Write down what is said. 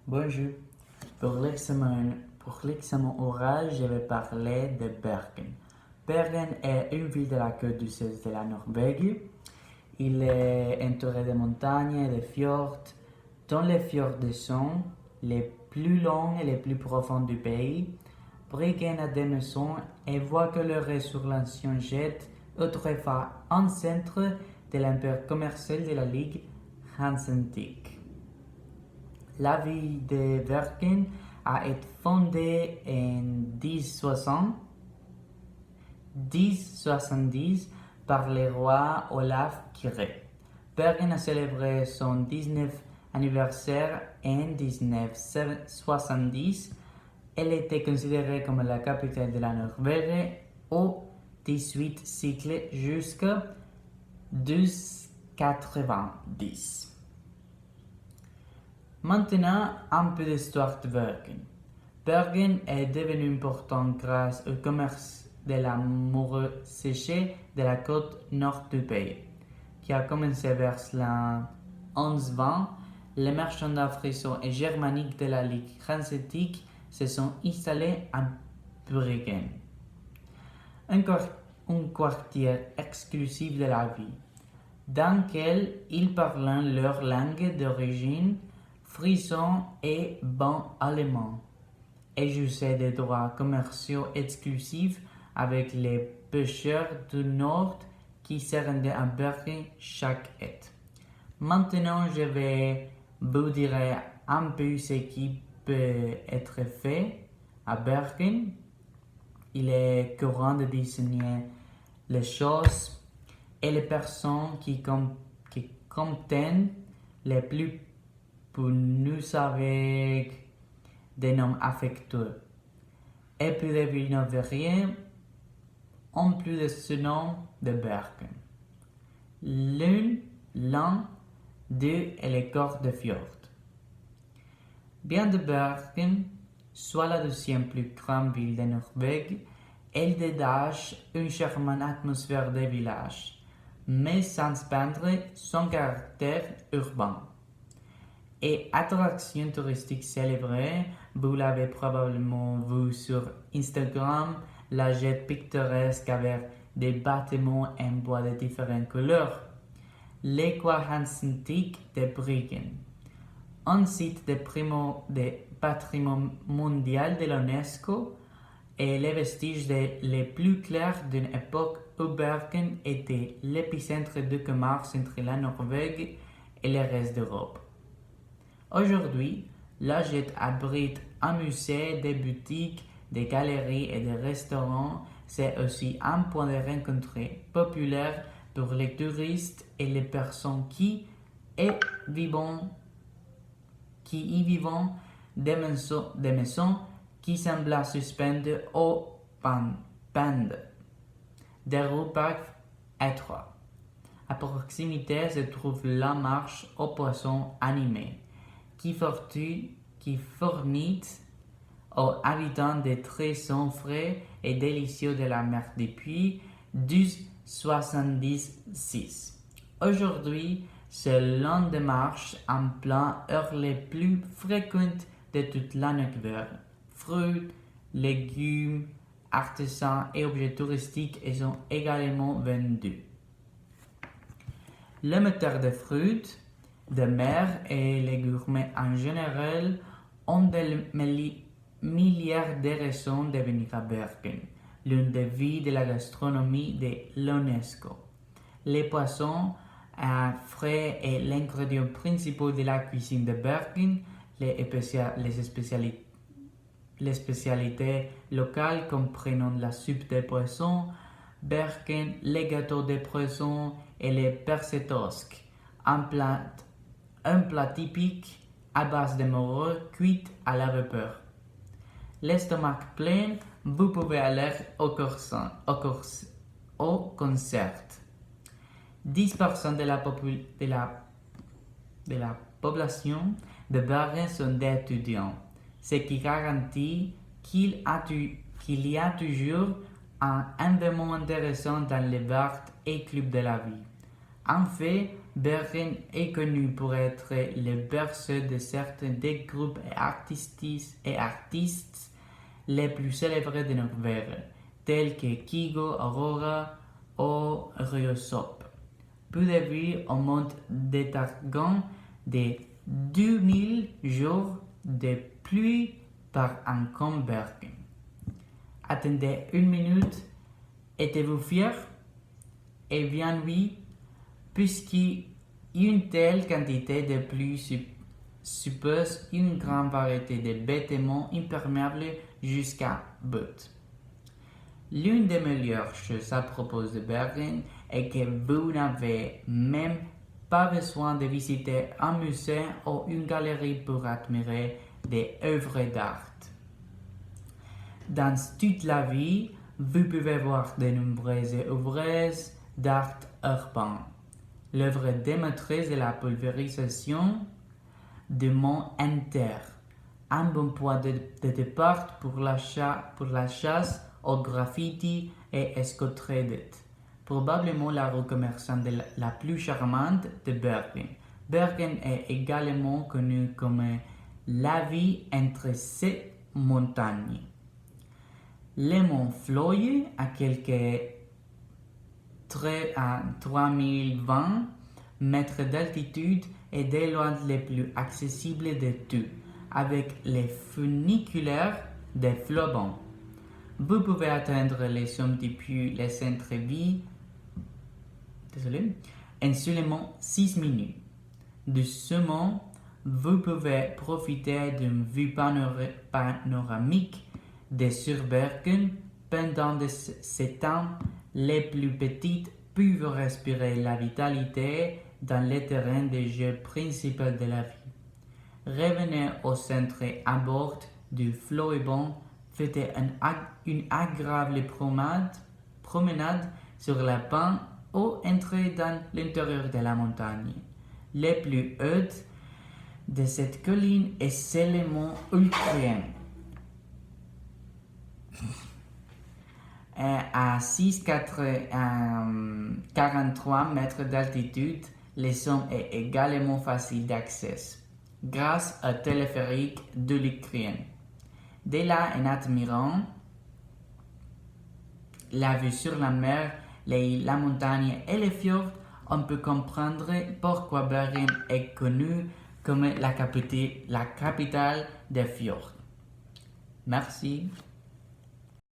Bonjour. Pour l'examen oral, je vais parler de Bergen. Bergen est une ville de la côte du sud de la Norvège. Il est entouré de montagnes et de fjords, dont les fjords sont les plus longs et les plus profonds du pays. Bergen a des maisons et voit que le est sur l'ancien jet, autrefois un centre de l'empire commercial de la Ligue hanséatique. La ville de Bergen a été fondée en 1070 par le roi Olaf Kyrre. Bergen a célébré son 19e anniversaire en 1970. Elle était considérée comme la capitale de la Norvège au XVIIIe siècle jusqu'à 1290. Maintenant, un peu d'histoire de Bergen. Bergen est devenu important grâce au commerce de la morue séchée de la côte nord du pays, qui a commencé vers l'an 1120. Les marchands frissons et germaniques de la Ligue hanséatique se sont installés à Bergen, un quartier exclusif de la ville, dans lequel ils parlaient leur langue d'origine, frisson et bon allemand, et jouissaient des droits commerciaux exclusifs avec les pêcheurs du Nord qui se rendaient à Bergen chaque été. Maintenant, je vais vous dire un peu ce qui peut être fait à Bergen. Il est courant de désigner les choses et les personnes qui contiennent les plus prononcés avec des noms affectueux. Et plus de villes norvégiennes ont plus de ce nom de Bergen. L'un d'eux est le corps de fjord. Bien de Bergen soit la deuxième plus grande ville de Norvège, elle dégage une charmante atmosphère de village, mais sans perdre son caractère urbain. Et attraction touristique célébrée, vous l'avez probablement vu sur Instagram, la jet pittoresque avec des bâtiments en bois de différentes couleurs. L'école hanséatique de Bergen, un site de patrimoine mondial de l'UNESCO, est le vestige les plus clairs d'une époque où Bergen était l'épicentre du commerce entre la Norvège et le reste d'Europe. Aujourd'hui, la jet abrite un musée, des boutiques, des galeries et des restaurants. C'est aussi un point de rencontre populaire pour les touristes et les personnes qui y vivent des maisons qui semblent suspendues au pentes des rues étroites. À proximité se trouve la marche aux poissons animés, qui fournit aux habitants des trésors frais et délicieux de la mer depuis 1976. Aujourd'hui, c'est l'un des marches en plein heure les plus fréquentes de toute la Norvège. Fruits, légumes, artisans et objets touristiques sont également vendus. Les moteurs de fruits de mer et les gourmets en général ont des milliards de raisons de venir à Bergen, l'une des villes de la gastronomie de l'UNESCO. Les poissons frais est l'ingrédient principal de la cuisine de Bergen. Les spécialités locales comprennent la soupe de poisson, Bergen, les gâteaux de poisson et les persettosk, un plat typique à base de morue cuite à la vapeur. L'estomac plein, vous pouvez aller au concert. 10% de la population de Bergen sont des étudiants, ce qui garantit qu'il y a toujours un événement intéressant dans les bars et clubs de la ville. En fait, Bergen est connu pour être le berceau de certains des groupes et artistes les plus célèbres de Norvège, tels que Kygo, Aurora ou Röyksopp. Peu de vues au mont détargant de 2000 jours de pluie par an comme Bergen. Attendez une minute, êtes-vous fiers? Eh bien oui, puisqu'une telle quantité de pluie suppose une grande variété de vêtements imperméables jusqu'à bottes. L'une des meilleures choses à propos de Bergen est que vous n'avez même pas besoin de visiter un musée ou une galerie pour admirer des œuvres d'art. Dans toute la vie, vous pouvez voir de nombreuses œuvres d'art urbain. L'œuvre démontrée de la pulvérisation du mont Enter, un bon point de départ pour la chasse au graffiti et escotreded. Probablement la rue commerçante la plus charmante de Bergen. Bergen est également connu comme la vie entre ces montagnes. Le mont Fløye, à quelques 3020 mètres d'altitude, est de loin le plus accessible de tous, avec les funiculaires de Fløvåg. Vous pouvez atteindre les sommets depuis le centre-ville en seulement 6 minutes. De ce mont, vous pouvez profiter d'une vue panoramique de sur Bergen. Pendant ce temps, les plus petites peuvent respirer la vitalité dans le terrain de jeu principal de la vie. Revenez au centre à bord du Fløvåg, faites une agréable promenade sur la pente ou entrez dans l'intérieur de la montagne. Le plus haut de cette colline est le mont Ulkrien. À 643 mètres d'altitude, le sommet est également facile d'accès grâce au téléphérique de l'Ulkrien. De là, en admirant la vue sur la mer, la montagne et les fjords, on peut comprendre pourquoi Bergen est connue comme la capitale des fjords. Merci.